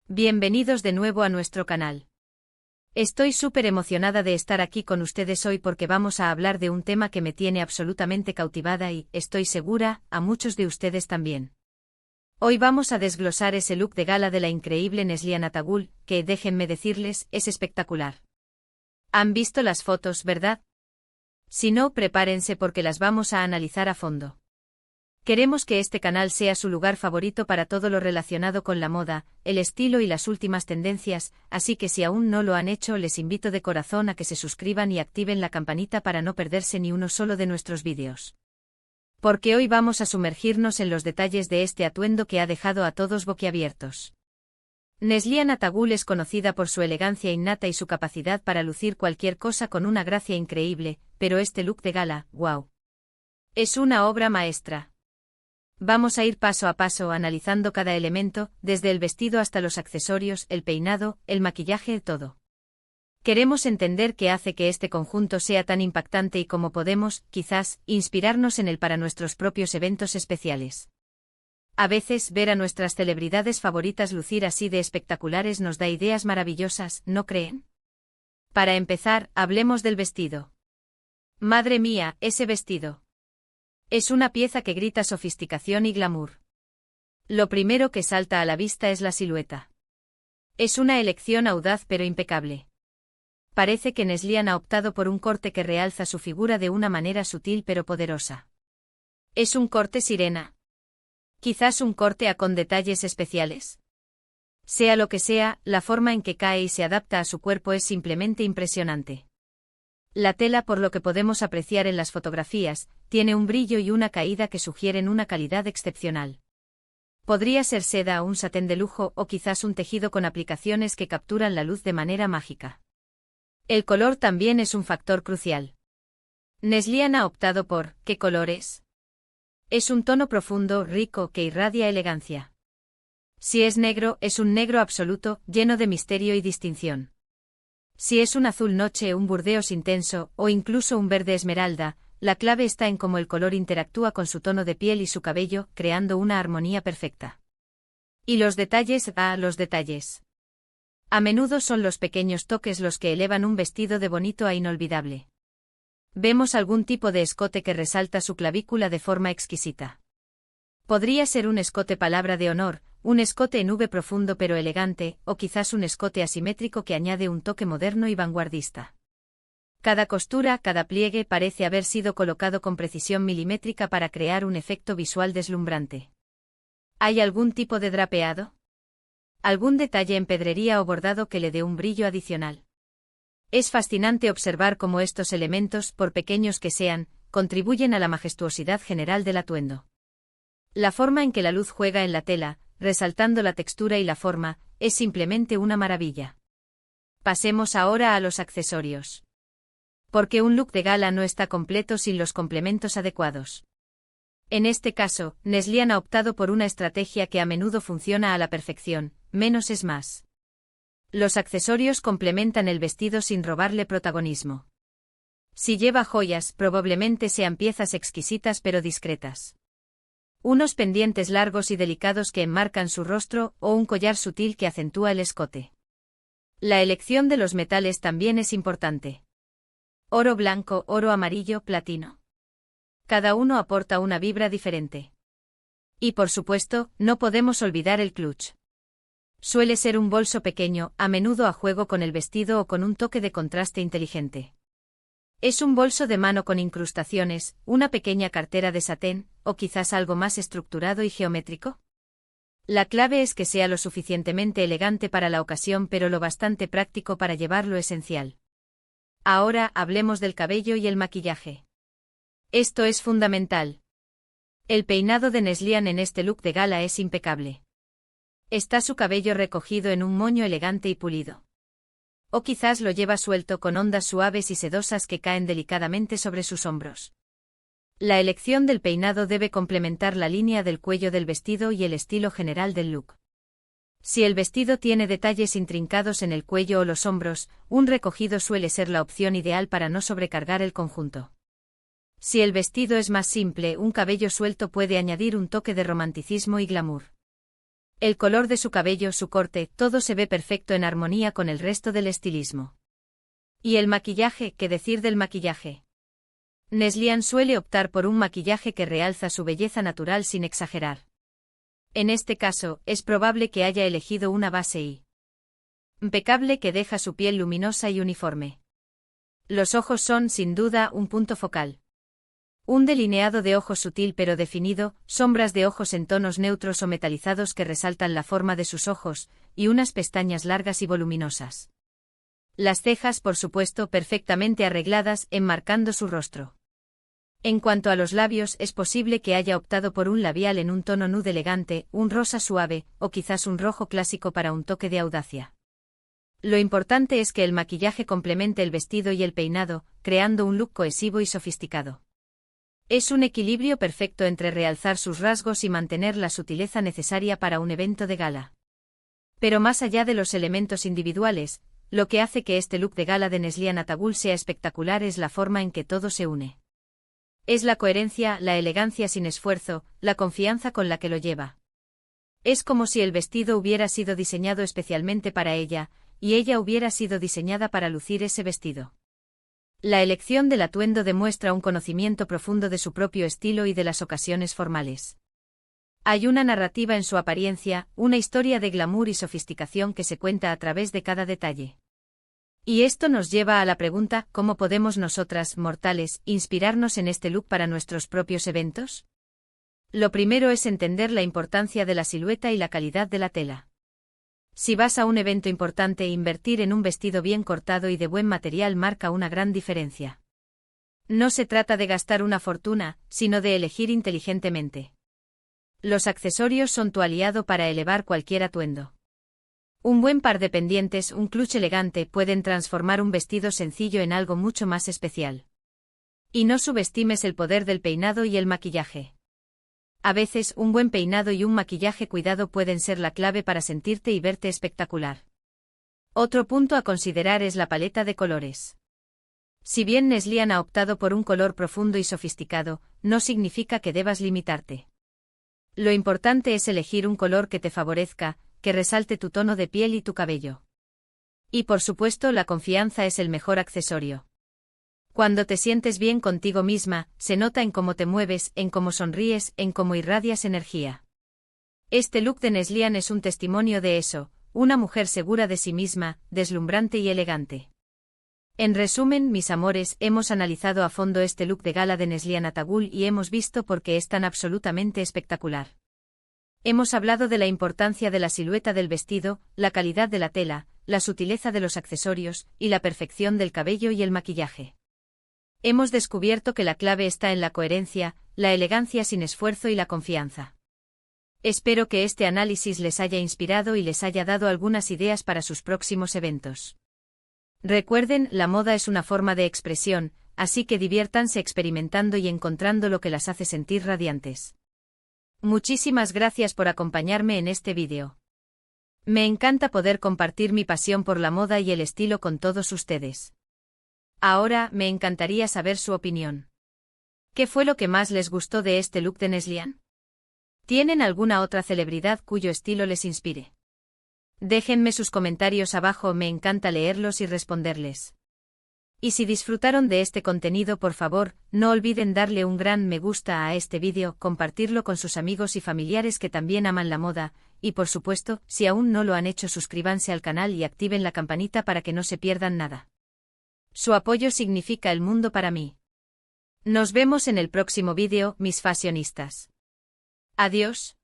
Bienvenidos de nuevo a nuestro canal. Estoy súper emocionada de estar aquí con ustedes hoy porque vamos a hablar de un tema que me tiene absolutamente cautivada y, estoy segura, a muchos de ustedes también. Hoy vamos a desglosar ese look de gala de la increíble Neslihan Atagul, que, déjenme decirles, es espectacular. ¿Han visto las fotos, verdad? Si no, prepárense porque las vamos a analizar a fondo. Queremos que este canal sea su lugar favorito para todo lo relacionado con la moda, el estilo y las últimas tendencias, así que si aún no lo han hecho les invito de corazón a que se suscriban y activen la campanita para no perderse ni uno solo de nuestros vídeos. Porque hoy vamos a sumergirnos en los detalles de este atuendo que ha dejado a todos boquiabiertos. Neslihan Atagul es conocida por su elegancia innata y su capacidad para lucir cualquier cosa con una gracia increíble, pero este look de gala, wow. Es una obra maestra. Vamos a ir paso a paso analizando cada elemento, desde el vestido hasta los accesorios, el peinado, el maquillaje, todo. Queremos entender qué hace que este conjunto sea tan impactante y cómo podemos, quizás, inspirarnos en él para nuestros propios eventos especiales. A veces, ver a nuestras celebridades favoritas lucir así de espectaculares nos da ideas maravillosas, ¿no creen? Para empezar, hablemos del vestido. Madre mía, ese vestido. Es una pieza que grita sofisticación y glamour. Lo primero que salta a la vista es la silueta. Es una elección audaz pero impecable. Parece que Neslihan ha optado por un corte que realza su figura de una manera sutil pero poderosa. ¿Es un corte sirena? ¿Quizás un corte con detalles especiales? Sea lo que sea, la forma en que cae y se adapta a su cuerpo es simplemente impresionante. La tela, por lo que podemos apreciar en las fotografías, tiene un brillo y una caída que sugieren una calidad excepcional. Podría ser seda o un satén de lujo o quizás un tejido con aplicaciones que capturan la luz de manera mágica. El color también es un factor crucial. Neslihan ha optado por ¿qué color es? Es un tono profundo, rico, que irradia elegancia. Si es negro, es un negro absoluto, lleno de misterio y distinción. Si es un azul noche, un burdeos intenso, o incluso un verde esmeralda, la clave está en cómo el color interactúa con su tono de piel y su cabello, creando una armonía perfecta. Y los detalles, los detalles. A menudo son los pequeños toques los que elevan un vestido de bonito a inolvidable. Vemos algún tipo de escote que resalta su clavícula de forma exquisita. Podría ser un escote palabra de honor, un escote en V profundo pero elegante, o quizás un escote asimétrico que añade un toque moderno y vanguardista. Cada costura, cada pliegue parece haber sido colocado con precisión milimétrica para crear un efecto visual deslumbrante. ¿Hay algún tipo de drapeado? ¿Algún detalle en pedrería o bordado que le dé un brillo adicional? Es fascinante observar cómo estos elementos, por pequeños que sean, contribuyen a la majestuosidad general del atuendo. La forma en que la luz juega en la tela, resaltando la textura y la forma, es simplemente una maravilla. Pasemos ahora a los accesorios. Porque un look de gala no está completo sin los complementos adecuados. En este caso, Neslihan ha optado por una estrategia que a menudo funciona a la perfección, menos es más. Los accesorios complementan el vestido sin robarle protagonismo. Si lleva joyas, probablemente sean piezas exquisitas pero discretas. Unos pendientes largos y delicados que enmarcan su rostro o un collar sutil que acentúa el escote. La elección de los metales también es importante. Oro blanco, oro amarillo, platino. Cada uno aporta una vibra diferente. Y por supuesto, no podemos olvidar el clutch. Suele ser un bolso pequeño, a menudo a juego con el vestido o con un toque de contraste inteligente. Es un bolso de mano con incrustaciones, una pequeña cartera de satén, o quizás algo más estructurado y geométrico. La clave es que sea lo suficientemente elegante para la ocasión pero lo bastante práctico para llevar lo esencial. Ahora hablemos del cabello y el maquillaje. Esto es fundamental. El peinado de Neslihan en este look de gala es impecable. Está su cabello recogido en un moño elegante y pulido. O quizás lo lleva suelto con ondas suaves y sedosas que caen delicadamente sobre sus hombros. La elección del peinado debe complementar la línea del cuello del vestido y el estilo general del look. Si el vestido tiene detalles intrincados en el cuello o los hombros, un recogido suele ser la opción ideal para no sobrecargar el conjunto. Si el vestido es más simple, un cabello suelto puede añadir un toque de romanticismo y glamour. El color de su cabello, su corte, todo se ve perfecto en armonía con el resto del estilismo. ¿Y el maquillaje? ¿Qué decir del maquillaje? Neslihan suele optar por un maquillaje que realza su belleza natural sin exagerar. En este caso, es probable que haya elegido una base impecable que deja su piel luminosa y uniforme. Los ojos son, sin duda, un punto focal. Un delineado de ojos sutil pero definido, sombras de ojos en tonos neutros o metalizados que resaltan la forma de sus ojos, y unas pestañas largas y voluminosas. Las cejas, por supuesto, perfectamente arregladas, enmarcando su rostro. En cuanto a los labios, es posible que haya optado por un labial en un tono nude elegante, un rosa suave, o quizás un rojo clásico para un toque de audacia. Lo importante es que el maquillaje complemente el vestido y el peinado, creando un look cohesivo y sofisticado. Es un equilibrio perfecto entre realzar sus rasgos y mantener la sutileza necesaria para un evento de gala. Pero más allá de los elementos individuales, lo que hace que este look de gala de Neslihan Atagul sea espectacular es la forma en que todo se une. Es la coherencia, la elegancia sin esfuerzo, la confianza con la que lo lleva. Es como si el vestido hubiera sido diseñado especialmente para ella, y ella hubiera sido diseñada para lucir ese vestido. La elección del atuendo demuestra un conocimiento profundo de su propio estilo y de las ocasiones formales. Hay una narrativa en su apariencia, una historia de glamour y sofisticación que se cuenta a través de cada detalle. Y esto nos lleva a la pregunta, ¿cómo podemos nosotras, mortales, inspirarnos en este look para nuestros propios eventos? Lo primero es entender la importancia de la silueta y la calidad de la tela. Si vas a un evento importante, invertir en un vestido bien cortado y de buen material marca una gran diferencia. No se trata de gastar una fortuna, sino de elegir inteligentemente. Los accesorios son tu aliado para elevar cualquier atuendo. Un buen par de pendientes, un clutch elegante pueden transformar un vestido sencillo en algo mucho más especial. Y no subestimes el poder del peinado y el maquillaje. A veces, un buen peinado y un maquillaje cuidado pueden ser la clave para sentirte y verte espectacular. Otro punto a considerar es la paleta de colores. Si bien Neslihan ha optado por un color profundo y sofisticado, no significa que debas limitarte. Lo importante es elegir un color que te favorezca, que resalte tu tono de piel y tu cabello. Y por supuesto, la confianza es el mejor accesorio. Cuando te sientes bien contigo misma, se nota en cómo te mueves, en cómo sonríes, en cómo irradias energía. Este look de Neslihan es un testimonio de eso, una mujer segura de sí misma, deslumbrante y elegante. En resumen, mis amores, hemos analizado a fondo este look de gala de Neslihan Atagul y hemos visto por qué es tan absolutamente espectacular. Hemos hablado de la importancia de la silueta del vestido, la calidad de la tela, la sutileza de los accesorios, y la perfección del cabello y el maquillaje. Hemos descubierto que la clave está en la coherencia, la elegancia sin esfuerzo y la confianza. Espero que este análisis les haya inspirado y les haya dado algunas ideas para sus próximos eventos. Recuerden, la moda es una forma de expresión, así que diviértanse experimentando y encontrando lo que las hace sentir radiantes. Muchísimas gracias por acompañarme en este vídeo. Me encanta poder compartir mi pasión por la moda y el estilo con todos ustedes. Ahora, me encantaría saber su opinión. ¿Qué fue lo que más les gustó de este look de Neslihan? ¿Tienen alguna otra celebridad cuyo estilo les inspire? Déjenme sus comentarios abajo, me encanta leerlos y responderles. Y si disfrutaron de este contenido, por favor, no olviden darle un gran me gusta a este vídeo, compartirlo con sus amigos y familiares que también aman la moda, y por supuesto, si aún no lo han hecho, suscríbanse al canal y activen la campanita para que no se pierdan nada. Su apoyo significa el mundo para mí. Nos vemos en el próximo vídeo, mis fashionistas. Adiós.